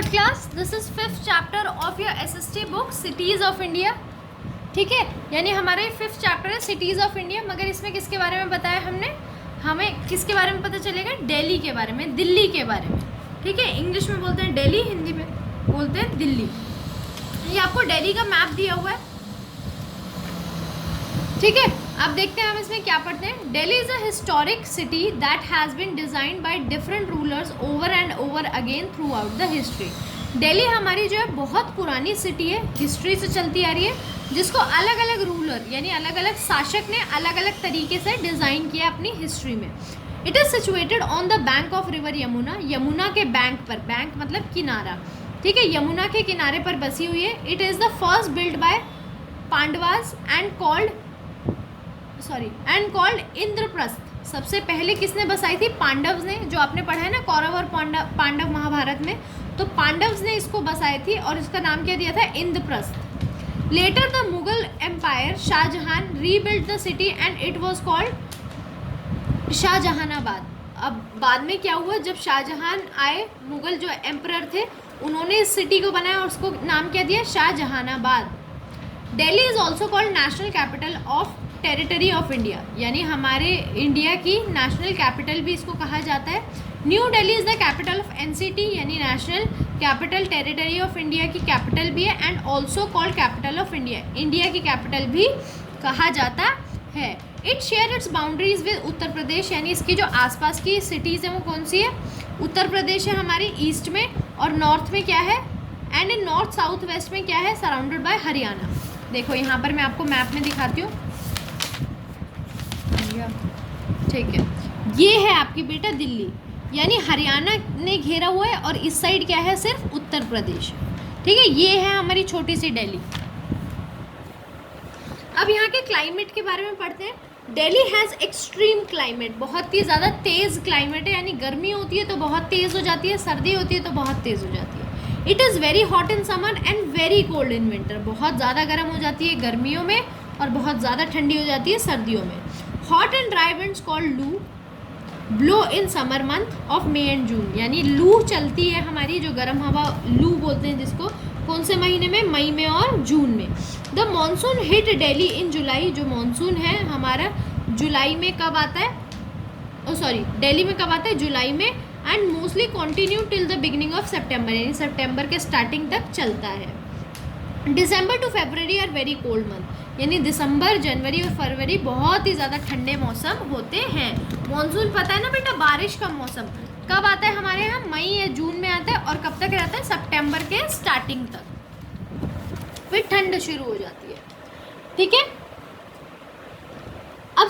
Dear class, this is 5th chapter of your SST book cities of India. ठीक है, यानी हमारा ये 5th चैप्टर है सिटीज़ ऑफ इंडिया। मगर इसमें किसके बारे में बताया हमने? हमें किसके बारे में पता चलेगा? दिल्ली के बारे में, दिल्ली के बारे में। ठीक है, इंग्लिश में बोलते हैं दिल्ली, हिंदी में बोलते हैं दिल्ली। ये आपको दिल्ली का मैप दिया हुआ है। ठीक है, अब देखते हैं हम इसमें क्या पढ़ते हैं। Delhi is a historic city that has been designed by different rulers over and over again throughout the history. Delhi हमारी जो है बहुत पुरानी सिटी है, हिस्ट्री से चलती आ रही है, जिसको अलग अलग रूलर यानी अलग अलग शासक ने अलग अलग तरीके से डिज़ाइन किया अपनी हिस्ट्री में। It is situated on the bank of river Yamuna, Yamuna के बैंक पर, बैंक मतलब किनारा। ठीक है, यमुना के किनारे पर बसी हुई है। It is the first build by Pandavas and called Indraprastha. सबसे पहले किसने बसाई थी? पांडव ने, जो आपने पढ़ा है ना कौरव और पांडव महाभारत में, तो पांडव ने इसको बसाई थी और इसका नाम क्या दिया था? Indraprastha. Later the Mughal empire Shahjahan rebuild the city and it was called Shahjahanabad. अब बाद में क्या हुआ, जब शाहजहां आए, मुगल जो एम्परर थे, उन्होंने इस सिटी को बनाया और उसको नाम क्या दिया? Shahjahanabad. Delhi is also called national capital of territory of India, यानी हमारे इंडिया की नेशनल कैपिटल भी इसको कहा जाता है। New Delhi is the capital of NCT, यानी national capital territory of India की कैपिटल भी है, and also called capital of India, India की कैपिटल भी कहा जाता है। It share its boundaries with Uttar Pradesh, यानी इसकी जो आसपास की सिटीज़ हैं वो कौन सी है? उत्तर प्रदेश है हमारी ईस्ट में, और नॉर्थ में क्या है? And in north south west में क्या है? Surrounded by Haryana. देखो यहाँ पर मैं आपको मैप में दिखाती हूँ। ठीक है, ये है आपकी बेटा दिल्ली, यानी हरियाणा ने घेरा हुआ है, और इस साइड क्या है? सिर्फ उत्तर प्रदेश। ठीक है, ये है हमारी छोटी सी दिल्ली। अब यहाँ के क्लाइमेट के बारे में पढ़ते हैं। दिल्ली हैज़ एक्सट्रीम क्लाइमेट, बहुत ही ज़्यादा तेज़ क्लाइमेट है, यानी गर्मी होती है तो बहुत तेज़ हो जाती है, सर्दी होती है तो बहुत तेज़ हो जाती है। It is very hot in summer and very cold in winter, बहुत ज़्यादा गर्म हो जाती है गर्मियों में और बहुत ज़्यादा ठंडी हो जाती है सर्दियों में। Hot and dry winds called loo blow in summer month of May and June, यानी लू चलती है हमारी, जो गर्म हवा लू बोलते हैं जिसको, कौन से महीने में? मई में और जून में। द मानसून हिट दिल्ली इन जुलाई, जो मानसून है हमारा जुलाई में कब आता है? दिल्ली में कब आता है? जुलाई में। And mostly continue till the beginning of September, यानी सितंबर के स्टार्टिंग तक चलता है। December to February are very cold month, यानी दिसंबर, जनवरी और फरवरी बहुत ही ज़्यादा ठंडे मौसम होते हैं। मानसून पता है ना बेटा, बारिश का मौसम कब आता है हमारे यहाँ? मई या जून में आता है, और कब तक रहता है? सितंबर के स्टार्टिंग तक, फिर ठंड शुरू हो जाती है। ठीक है, अब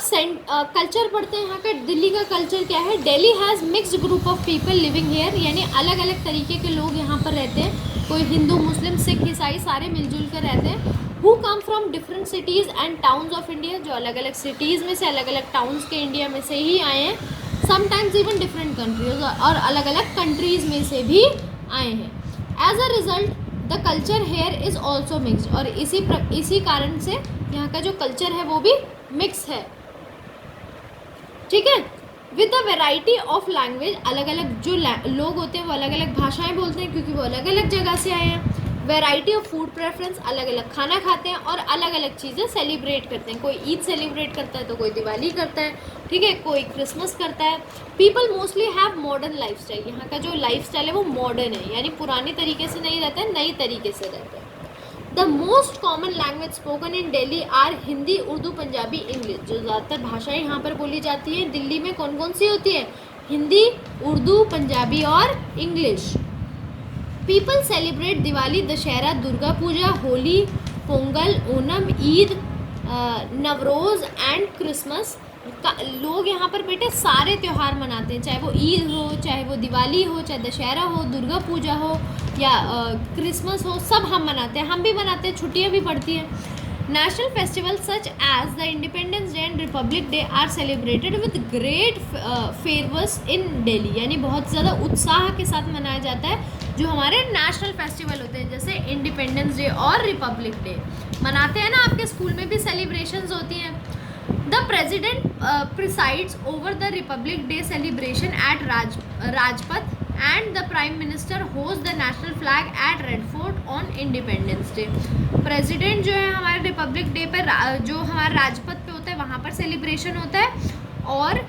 कल्चर पढ़ते हैं। यहाँ का दिल्ली का कल्चर क्या है? Delhi has mixed group of people living here, यानी अलग अलग तरीके के लोग यहाँ पर रहते हैं। कोई हिंदू, मुस्लिम, सिख, ईसाई सारे मिलजुल कर रहते हैं। Who come from different cities and towns of India, जो अलग अलग सिटीज़ में से, अलग अलग टाउन्स के इंडिया में से ही आए हैं। समटाइम्स इवन डिफरेंट कंट्रीज, और अलग अलग कंट्रीज़ में से भी आए हैं। As a result the culture here is also mixed, और इसी कारण से यहाँ का जो कल्चर है वो भी मिक्स है। ठीक है, with the variety of language, अलग अलग जो लोग होते हैं वो अलग अलग भाषाएं बोलते हैं, क्योंकि वो अलग अलग जगह से आए हैं। वेराइटी ऑफ फूड प्रेफरेंस, अलग अलग खाना खाते हैं और अलग अलग चीज़ें सेलिब्रेट करते हैं। कोई ईद सेलिब्रेट करता है तो कोई दिवाली करता है, ठीक है, कोई क्रिसमस करता है। People mostly have modern lifestyle, यहाँ का जो लाइफस्टाइल है वो मॉडर्न है, यानी पुराने तरीके से नहीं रहता है, नई तरीके से रहता है। The most common language spoken in Delhi are Hindi, Urdu, Punjabi, English. जो ज़्यादातर भाषाएं यहाँ पर बोली जाती हैं दिल्ली में कौन कौन सी होती है? हिंदी, उर्दू, पंजाबी और English. People celebrate Diwali, Dussehra, Durga Puja, Holi, Pongal, Onam, Eid, Navroz and Christmas. लोग यहाँ पर बेटे सारे त्यौहार मनाते हैं, चाहे वो ईद हो, चाहे वो दिवाली हो, चाहे दशहरा हो, दुर्गा पूजा हो या क्रिसमस हो, सब हम मनाते हैं, हम भी मनाते हैं, छुट्टियाँ भी पड़ती हैं। National festival such as the independence day and republic day are celebrated with great fervours in Delhi, यानी बहुत ज़्यादा उत्साह के साथ मनाया जाता है जो हमारे नेशनल फेस्टिवल होते हैं, जैसे इंडिपेंडेंस डे और रिपब्लिक डे मनाते हैं ना, आपके स्कूल में भी सेलिब्रेशंस होती हैं। The president presides over the Republic Day celebration at Rajpath and the prime minister host the national flag at Red Fort on Independence Day. President जो है हमारे रिपब्लिक डे पर जो हमारे राजपथ पे होता है वहाँ पर सेलिब्रेशन होता है, और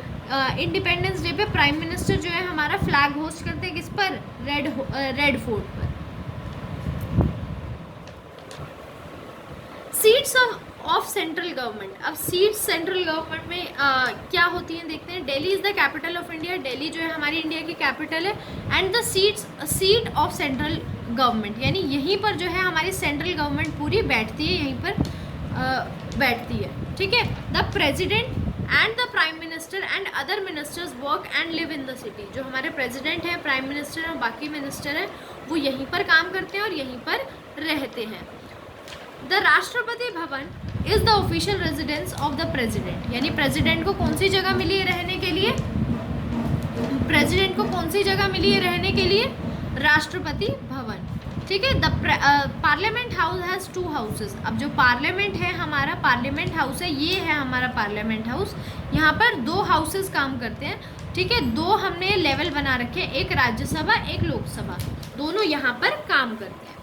इंडिपेंडेंस डे पे प्राइम मिनिस्टर जो है हमारा फ्लैग होस्ट करते हैं किस पर, रेड फोर्ट पर। Seats of central government. अब सीट्स सेंट्रल गवर्नमेंट में क्या होती हैं देखते हैं। Delhi is the capital of India, Delhi जो है हमारी इंडिया की कैपिटल है। And the seat of central government, यानी यहीं पर जो है हमारी सेंट्रल गवर्नमेंट पूरी बैठती है, यहीं पर बैठती है, ठीक है। The president and the prime minister and other ministers work and live in the city. जो हमारे प्रेजिडेंट हैं, प्राइम मिनिस्टर हैं और बाकी मिनिस्टर हैं वो यहीं पर काम करते हैं और यहीं पर रहते हैं। The Rashtrapati Bhavan is the official residence of the president, यानी प्रेजिडेंट को कौन सी जगह मिली है रहने के लिए, प्रेजिडेंट को कौन सी जगह मिली है रहने के लिए, राष्ट्रपति भवन, ठीक है। The parliament house has 2 houses. अब जो पार्लियामेंट है हमारा, पार्लियामेंट हाउस है, ये है हमारा पार्लियामेंट हाउस। यहाँ पर 2 हाउसेस काम करते हैं, ठीक है। 2 हमने लेवल बना रखे हैं, एक राज्यसभा एक लोकसभा, दोनों यहाँ पर काम करते हैं।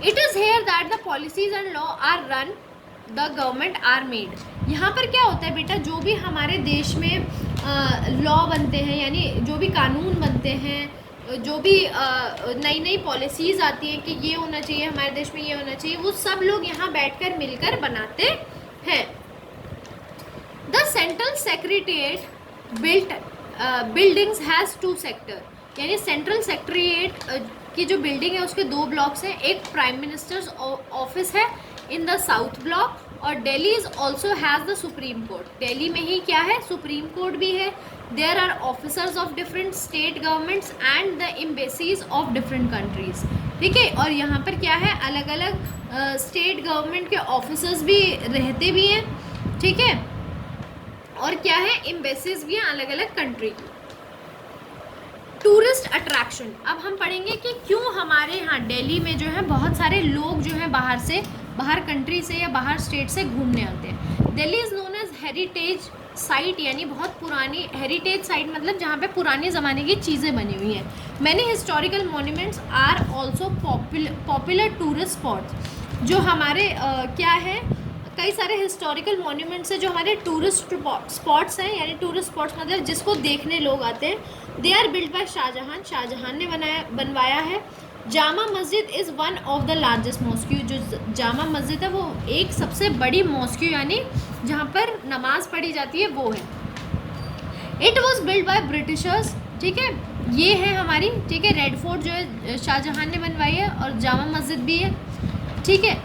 It is here that the policies and law are run, the government are made. यहाँ पर क्या होता है बेटा, जो भी हमारे देश में लॉ बनते हैं, यानी जो भी कानून बनते हैं, जो भी नई नई पॉलिसीज़ आती हैं कि ये होना चाहिए हमारे देश में, ये होना चाहिए, वो सब लोग यहाँ बैठकर मिलकर बनाते हैं। The central secretariat buildings has 2 sector, यानी सेंट्रल सेक्रेटेरिएट की जो बिल्डिंग है उसके 2 ब्लॉक्स हैं। एक प्राइम मिनिस्टर्स ऑफिस है इन द साउथ ब्लॉक, और Delhi is also has the Supreme Court. Delhi में ही क्या है, सुप्रीम कोर्ट भी है। There are officers of different state governments and the embassies of different countries, ठीक है। और यहाँ पर क्या है, अलग अलग स्टेट गवर्नमेंट के ऑफिसर्स भी रहते भी हैं, ठीक है। और क्या है, एम्बेसीज भी हैं अलग अलग कंट्री की। टूरिस्ट अट्रैक्शन, अब हम पढ़ेंगे कि क्यों हमारे यहाँ दिल्ली में जो है बहुत सारे लोग जो हैं बाहर कंट्री से या बाहर स्टेट से घूमने आते हैं। Delhi is known as heritage site, यानी बहुत पुरानी, हेरिटेज साइट मतलब जहाँ पे पुराने ज़माने की चीज़ें बनी हुई हैं। Many historical monuments are also popular tourist spots. जो हमारे क्या है, कई सारे हिस्टोरिकल मॉन्यूमेंट्स हैं जो हमारे टूरिस्ट स्पॉट्स हैं, यानी टूरिस्ट स्पॉट्स मतलब जिसको देखने लोग आते हैं। They are build by Shahjahan, Shahjahan ने बनवाया है। Jama Masjid is one of the largest mosque, जो जामा मस्जिद है वो एक सबसे बड़ी मॉस्क्यू, यानी जहाँ पर नमाज पढ़ी जाती है वो है। It was build by Britishers, ठीक है। ये है हमारी, ठीक है, रेड फोर्ट जो है शाहजहां ने बनवाई है, और जामा मस्जिद भी है, ठीक है।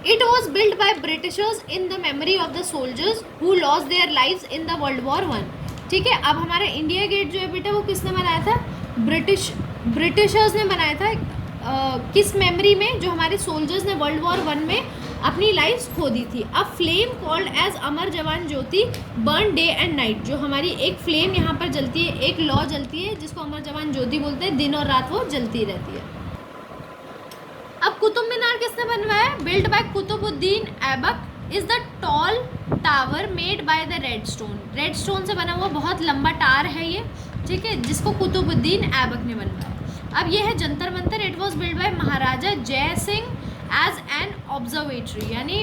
It was built by Britishers in the memory of the soldiers who lost their lives in the World War I, ठीक है। अब हमारा इंडिया गेट जो है बेटा वो किसने बनाया था, ब्रिटिशर्स ने बनाया था। किस मेमोरी में, जो हमारे सोल्जर्स ने वर्ल्ड वॉर 1 में अपनी लाइफ्स खो दी थी। अब फ्लेम कॉल्ड एज अमर जवान ज्योति बर्न डे एंड नाइट, जो हमारी एक फ्लेम यहाँ पर जलती है, एक लौ जलती है जिसको अमर जवान ज्योति बोलते हैं, दिन और रात वो जलती रहती है। अब कुतुब मीनार किसने बनवाया, build by Qutubuddin Aibak, is the tall tower made by the red stone. Red stone से बना हुआ बहुत लंबा टावर है ये, ठीक है, जिसको कुतुबुद्दीन ऐबक ने बनवाया। अब ये है Jantar Mantar, it was build by Maharaja Jai Singh as an observatory, यानी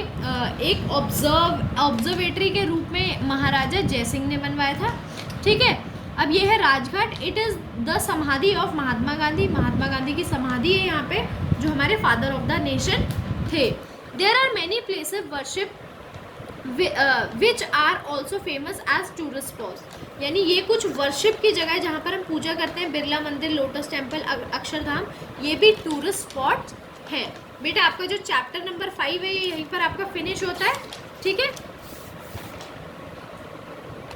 एक ऑब्जर्वेटरी के रूप में महाराजा जय सिंह ने बनवाया था, ठीक है। अब ये है Rajghat, it is the samadhi of Mahatma Gandhi, Mahatma Gandhi की समाधि है यहाँ पे, जो हमारे फादर ऑफ द नेशन थे। There are many places worship which are also famous as tourist spots, यानी ये कुछ वर्शिप की जगह है जहाँ पर हम पूजा करते हैं। बिरला मंदिर, लोटस टेम्पल, अक्षरधाम, ये भी टूरिस्ट स्पॉट्स हैं। बेटा आपका जो चैप्टर नंबर 5 है ये यहीं पर आपका फिनिश होता है, ठीक है।